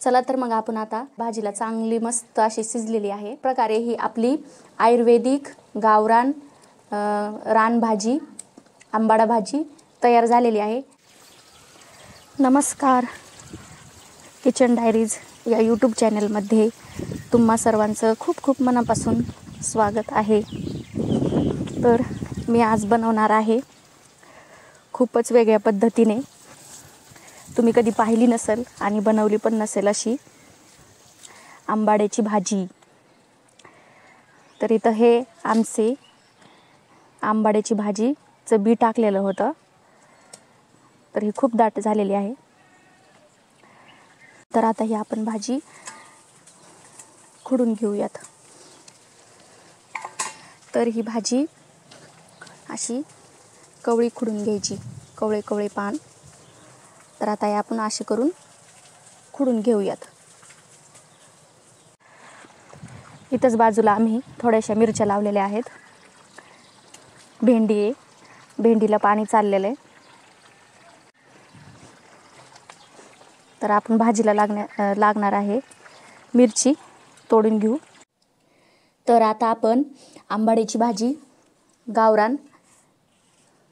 चला तर मग आपण आता भाजीला चांगली मस्त अशी शिजलेली आहे प्रकारे ही आपली आयुर्वेदिक गावरान रानभाजी आंबाडा भाजी तयार झालेली आहे। नमस्कार, किचन डायरीज या यूट्यूब चॅनलमध्ये तुम्हा सर्वांचं खूप खूप मनापासून स्वागत आहे। तर मी आज बनवणार आहे खूपच वेगळ्या पद्धतीने, तुम्ही कधी पाहिली नसेल आणि बनवली पण नसेल अशी आंबाड्याची भाजी। तर इथं हे आमचे आंबाड्याची भाजीचं बी टाकलेलं होतं, तर ही खूप दाट झालेली आहे। तर आता ही आपण भाजी खुडून घेऊयात। तर ही भाजी अशी कवळी खुडून घ्यायची, कवळे कवळे पान। तर आता हे आपण असे करून खुडून घेऊयात। इथंच बाजूला आम्ही थोड्याशा मिरच्या लावलेल्या आहेत। भेंडी आहे, भेंडीला पाणी चाललेलं आहे। तर आपण भाजीला लागणार आहे मिरची तोडून घेऊ। तर आता आपण आंबाड्याची भाजी गावरान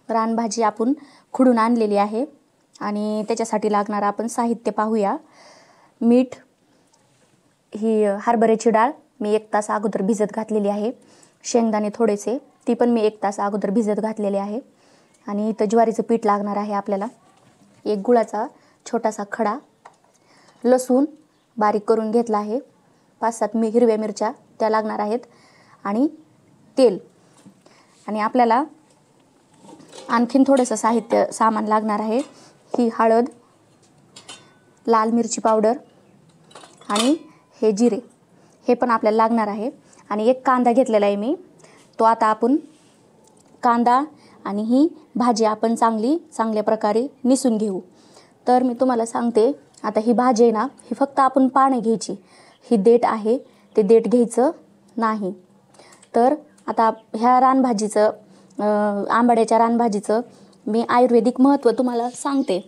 रानभाजी आपण खुडून आणलेली आहे आणि त्याच्यासाठी लागणार आपण साहित्य पाहूया। मीठ, ही हरभऱ्याची डाळ मी 1 तास अगोदर भिजत घातलेली आहे। शेंगदाणे थोडेसे, ती पण मी 1 तास अगोदर भिजत घातलेले आहे। आणि इथं ज्वारीचं पीठ लागणार आहे आपल्याला। एक गुळाचा छोटासा खडा, लसूण बारीक करून घेतला आहे, 5-7 हिरव्या मिरच्या त्या लागणार आहेत आणि तेल। आणि आपल्याला आणखीन थोडंसं सामान लागणार आहे। ही हळद, लाल मिरची पावडर आणि हे जिरे, हे पण आपल्याला लागणार आहे। आणि एक कांदा घेतलेला आहे मी, तो आता आपण कांदा आणि ही भाजी आपण चांगल्या प्रकारे निसून घेऊ। तर मी तुम्हाला सांगते, आता ही भाजी आहे ना, ही फक्त आपण पानं घ्यायची, ही देठ आहे ते देठ घ्यायचं नाही। तर आता ह्या रानभाजीचं आंबाड्याच्या रानभाजीचं मी आयुर्वेदिक महत्त्व तुम्हाला सांगते।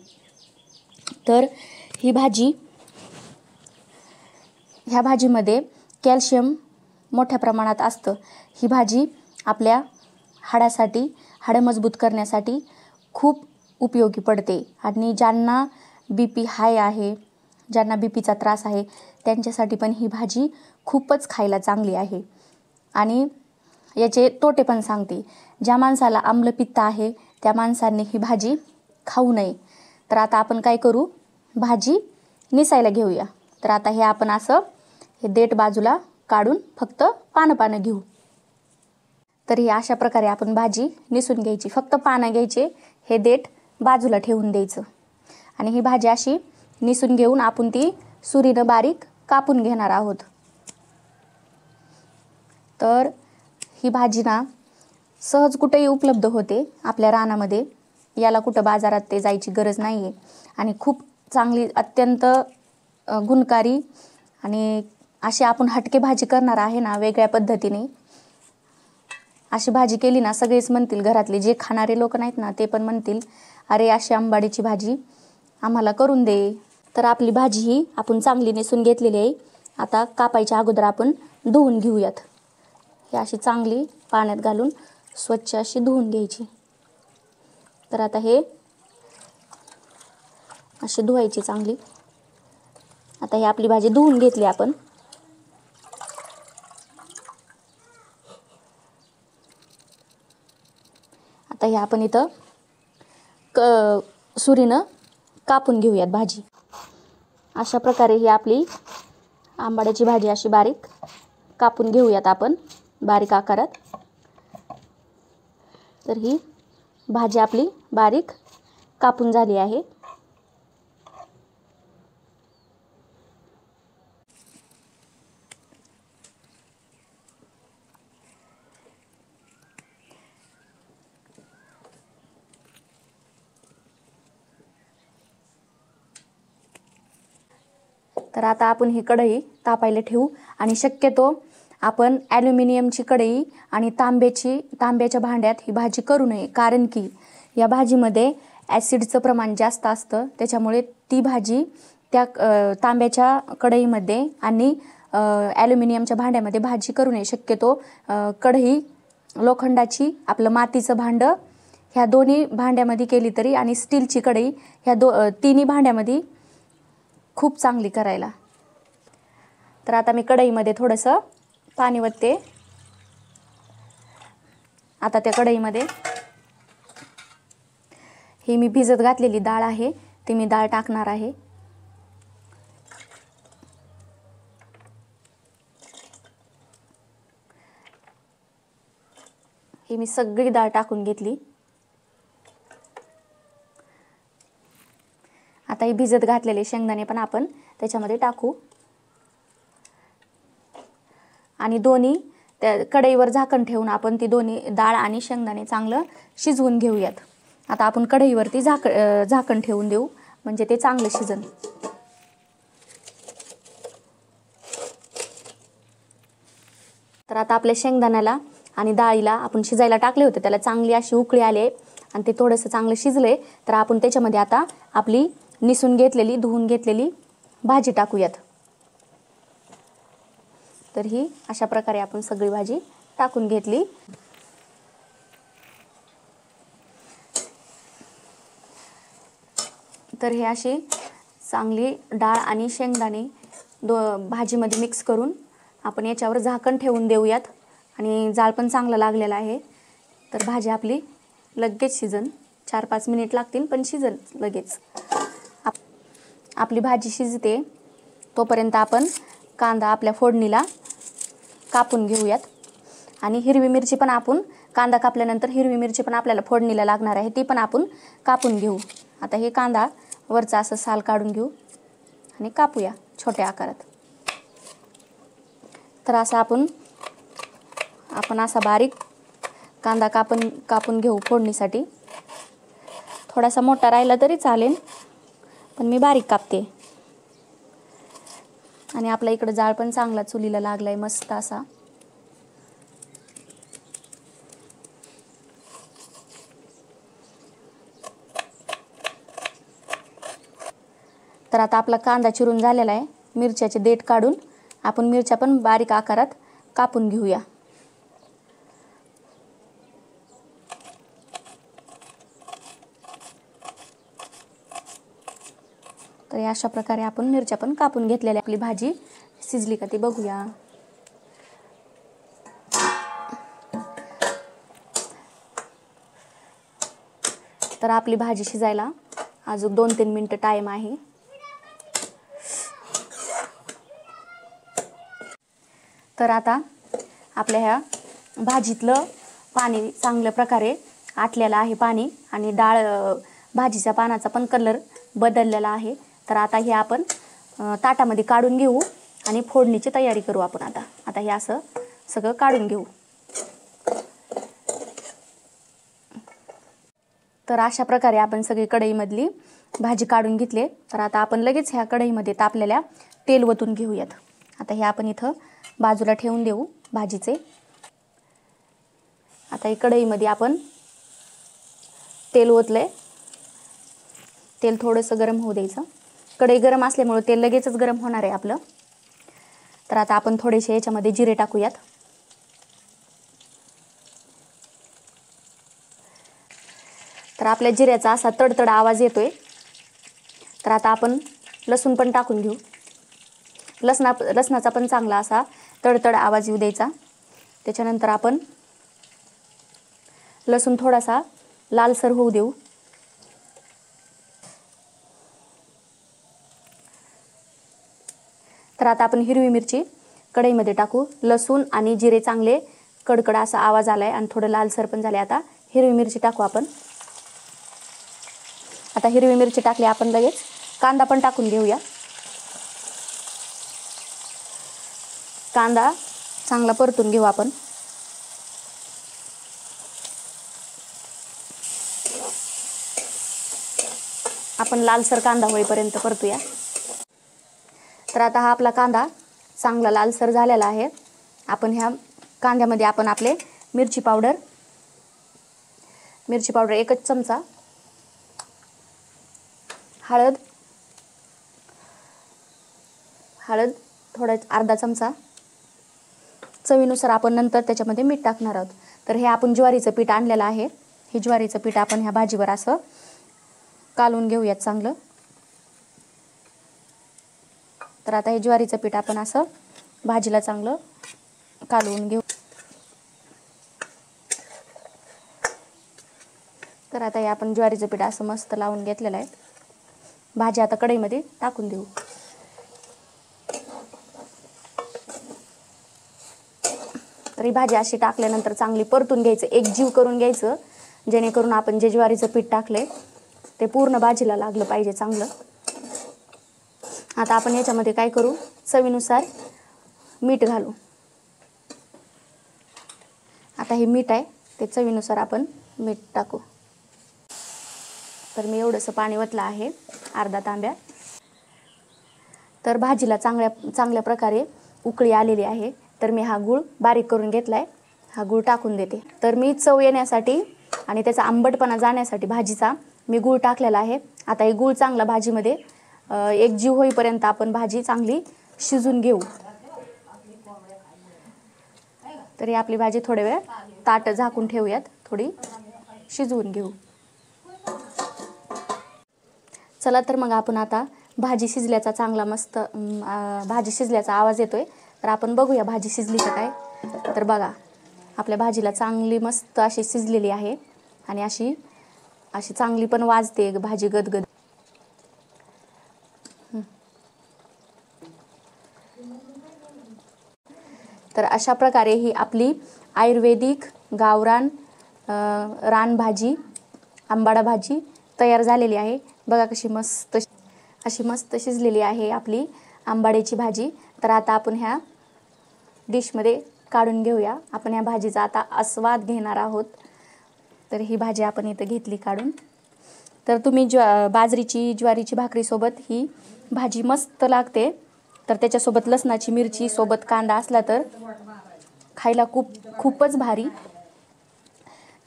तर ही भाजी, ह्या भाजीमध्ये कॅल्शियम मोठ्या प्रमाणात असतं। ही भाजी आपल्या हाडासाठी, हाडं मजबूत करण्यासाठी खूप उपयोगी पडते। आणि ज्यांना BP हाय आहे, ज्यांना BPचा त्रास आहे, त्यांच्यासाठी पण ही भाजी खूपच खायला चांगली आहे। आणि याचे तोटे पण सांगते। ज्या माणसाला आम्लपित्त आहे त्या माणसांनी ही भाजी खाऊ नये। तर आता आपण काय करू, भाजी निसायला घेऊया। तर आता हे आपण असं हे देठ बाजूला काढून फक्त पानं घेऊ। तर ही अशा प्रकारे आपण भाजी निसून घ्यायची, फक्त पानं घ्यायचे, हे देठ बाजूला ठेवून द्यायचं। आणि ही भाजी अशी निसून घेऊन आपण ती सुरीनं बारीक कापून घेणार आहोत। तर ही भाजी ना सहज कुठेही उपलब्ध होते आपल्या रानामध्ये, याला कुठं बाजारात ते जायची गरज नाही आहे। आणि खूप चांगली, अत्यंत गुणकारी आणि अशी आपण हटके भाजी करणार आहे ना, वेगळ्या पद्धतीने अशी भाजी केली ना, सगळेच म्हणतील, घरातले जे खाणारे लोक नाहीत ना ते पण म्हणतील, अरे अशी आंबाडीची भाजी आम्हाला करून दे। तर आपली भाजी ही आपण चांगली नेसून घेतलेली आहे। आता कापायच्या अगोदर आपण धुवून घेऊयात। ही अशी चांगली पाण्यात घालून स्वच्छ अशी धुवून घ्यायची। तर आता हे अशी धुवायची चांगली। आता ही आपली भाजी धुवून घेतली आपण। आता हे आपण इथं सुरीनं कापून घेऊयात भाजी। अशा प्रकारे ही आपली आंबाड्याची भाजी अशी बारीक कापून घेऊयात आपण, बारीक आकारात। तर ही भाजी आपली बारीक कापून झाली आहे। तर आता आपण ही कढई तापायला ठेवू। आणि शक्यतो आपण ॲल्युमिनियमची कढई आणि तांब्याच्या भांड्यात ही भाजी करू नये, कारण की या भाजीमध्ये ॲसिडचं प्रमाण जास्त असतं, त्याच्यामुळे ती भाजी त्या तांब्याच्या कढईमध्ये आणि ॲल्युमिनियमच्या भांड्यामध्ये भाजी करू नये. शक्यतो कढई लोखंडाची, आपलं मातीचं भांडं, ह्या दोन्ही भांड्यामध्ये केली तरी, आणि स्टीलची कढई, ह्या तिन्ही भांड्यामध्ये खूप चांगली करायला. तर आता मी कढईमध्ये थोडंसं पाणी ओतते. आता त्या कढईमध्ये ही मी भिजत घातलेली डाळ आहे, ती मी डाळ टाकणार आहे. ही मी सगळी डाळ टाकून घेतली. आता ही भिजत घातलेले शेंगदाणे पण आपण त्याच्यामध्ये टाकू आणि दोन्ही त्या कढईवर झाकण ठेवून आपण ती दोन्ही डाळ आणि शेंगदाणे चांगलं शिजवून घेऊयात. आता आपण कढईवरती झाकण ठेवून देऊ, म्हणजे ते चांगलं शिजन. तर आता आपल्या शेंगदाण्याला आणि डाळीला आपण शिजायला टाकले होते, त्याला चांगली अशी उकळी आली आणि ते थोडंसं चांगलं शिजले. तर आपण त्याच्यामध्ये आता आपली निसून घेतलेली, धुवून घेतलेली भाजी टाकूयात. तर ही अशा प्रकारे आपण सगळी भाजी टाकून घेतली. तर हे अशी चांगली डाळ आणि शेंगदाणे भाजीमध्ये मिक्स करून आपण याच्यावर झाकण ठेवून देऊयात. आणि जाळ पण चांगला लागलेला आहे. तर भाजी आपली लगेच शिजन, 4-5 मिनिट लागतील, पण शिजन लगेच. आपली भाजी शिजते तोपर्यंत आपण कांदा आपल्या फोडणीला कापून घेऊयात. आणि हिरवी मिरची पण आपण, कांदा कापल्यानंतर हिरवी मिरची पण आपल्याला फोडणीला लागणार आहे, ती पण आपण कापून घेऊ. आता हे कांदा वरचा असं साल काढून घेऊ आणि कापूया छोट्या आकारात. तर असं आपण असा बारीक कांदा कापून घेऊ फोडणीसाठी. थोडासा मोठा राहिला तरी चालेल, पण मी बारीक कापते. आणि आपल्या इकडं जाळ पण चांगला चुलीला लागलाय मस्त असा. तर आता आपला कांदा चिरून झालेला आहे. मिरच्याचे देठ काढून आपण मिरच्या पण बारीक आकारात कापून घेऊया. तर अशा प्रकारे आपण मिरच्या पण कापून घेतलेल्या. आपली भाजी शिजली का ती बघूया. तर आपली भाजी शिजायला अजून 2-3 मिनिटं टाईम आहे. तर आता आपल्या ह्या भाजीतलं पाणी चांगल्या प्रकारे आटलेलं आहे पाणी, आणि भाजीच्या पानाचा पण कलर बदललेला आहे. तर आता हे आपण ताटामध्ये काढून घेऊ आणि फोडणीची तयारी करू आपण. आता हे असं सगळं काढून घेऊ. तर अशा प्रकारे आपण सगळी कढईमधली भाजी काढून घेतली. तर आता आपण लगेच ह्या कढईमध्ये तापलेल्या तेल ओतून घेऊयात. आता हे आपण इथं बाजूला ठेवून देऊ भाजीचे. आता ही कढईमध्ये आपण तेल ओतलंय. तेल थोडंसं गरम होऊ द्यायचं. कढई गरम असल्यामुळे तेल लगेचच गरम होणार आहे आपलं. तर आता आपण थोडेसे याच्यामध्ये जिरे टाकूयात. तर आपल्या जिऱ्याचा असा तडतड आवाज येतोय. तर आता आपण लसूण पण टाकून घेऊ. लसणाचा पण चांगला असा तडतड आवाज येऊ द्यायचा. त्याच्यानंतर आपण लसूण थोडासा लालसर होऊ देऊ. तर आता आपण हिरवी मिरची कढईमध्ये टाकू. लसूण आणि जिरे चांगले कडकड असा आवाज आलाय आणि थोडं लालसर पण झाले. आता हिरवी मिरची टाकू आपण. आता हिरवी मिरची टाकली आपण लगेच कांदा पण टाकून घेऊया. कांदा चांगला परतून घेऊ आपण. आपण लालसर कांदा होईपर्यंत परतूया. तर आता हा आपला कांदा चांगला लालसर झालेला आहे. आपण ह्या कांद्यामध्ये आपण आपले मिरची पावडर 1 चमचा, हळद हळद थोडा अर्धा चमचा, चवीनुसार आपण नंतर त्याच्यामध्ये मीठ टाकणार आहोत. तर हे आपण ज्वारीचं पीठ आणलेलं आहे. हे ज्वारीचं पीठ आपण ह्या भाजीवर असं कालवून घेऊयात चांगलं. तर आता हे ज्वारीचं पीठ आपण असं भाजीला चांगलं कालवून घेऊ. तर आता हे आपण ज्वारीचं पीठ असं मस्त लावून घेतलेलं आहे. भाजी आता कढईमध्ये टाकून देऊ. तर ही भाजी अशी टाकल्यानंतर चांगली परतून घ्यायचं, एकजीव करून घ्यायचं, जेणेकरून आपण जे ज्वारीचं पीठ टाकले ते पूर्ण भाजीला लागलं पाहिजे चांगलं. आता आपण याच्यामध्ये काय करू, चवीनुसार मीठ घालू. आता हे मीठ आहे ते चवीनुसार आपण मीठ टाकू. तर मी एवढंसं पाणी ओतलं आहे, अर्धा तांब्या. तर भाजीला चांगल्या प्रकारे उकळी आलेली आहे. तर मी हा गूळ बारीक करून घेतला आहे, हा गूळ टाकून देते. तर मी चव येण्यासाठी आणि त्याचा आंबटपणा जाण्यासाठी भाजीचा मी गूळ टाकलेला आहे. आता हे गूळ चांगला भाजीमध्ये एकजीव होईपर्यंत आपण भाजी चांगली शिजून घेऊ. तरी आपली भाजी थोडे वेळ ताट झाकून ठेवूयात, थोडी शिजवून घेऊ. चला तर मग आपण आता भाजी शिजल्याचा चांगला मस्त भाजी शिजल्याचा आवाज येतोय. तर आपण बघूया भाजी शिजली का काय. तर बघा आपल्या भाजीला चांगली मस्त अशी शिजलेली आहे आणि अशी चांगली पण वाजते भाजी गदगद. तर अशा प्रकारे ही आपली आयुर्वेदिक गावरान रानभाजी, आंबाडा भाजी तयार झालेली आहे. बघा कशी मस्त शिजलेली आहे आपली आंबाड्याची भाजी. तर आता आपण ह्या डिशमध्ये काढून घेऊया. आपण ह्या भाजीचा आता आस्वाद घेणार आहोत. तर ही भाजी आपण इथं घेतली काढून. तर तुम्ही बाजरीची ज्वारीची भाकरीसोबत ही भाजी मस्त लागते. तर त्याच्यासोबत लसणाची मिरची सोबत कांदा असला तर खायला खूपच भारी.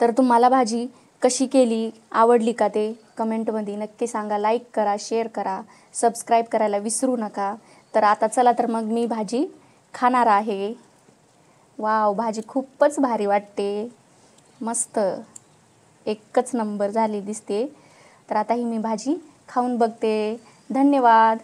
तर तुम्हाला भाजी कशी केली, आवडली का ते कमेंटमध्ये नक्की सांगा. लाईक करा, शेअर करा, सबस्क्राईब करायला विसरू नका. तर आता चला तर मग मी भाजी खाणार आहे. वाव, भाजी खूपच भारी वाटते, मस्त एकच नंबर झाली दिसते. तर आता ही मी भाजी खाऊन बघते. धन्यवाद.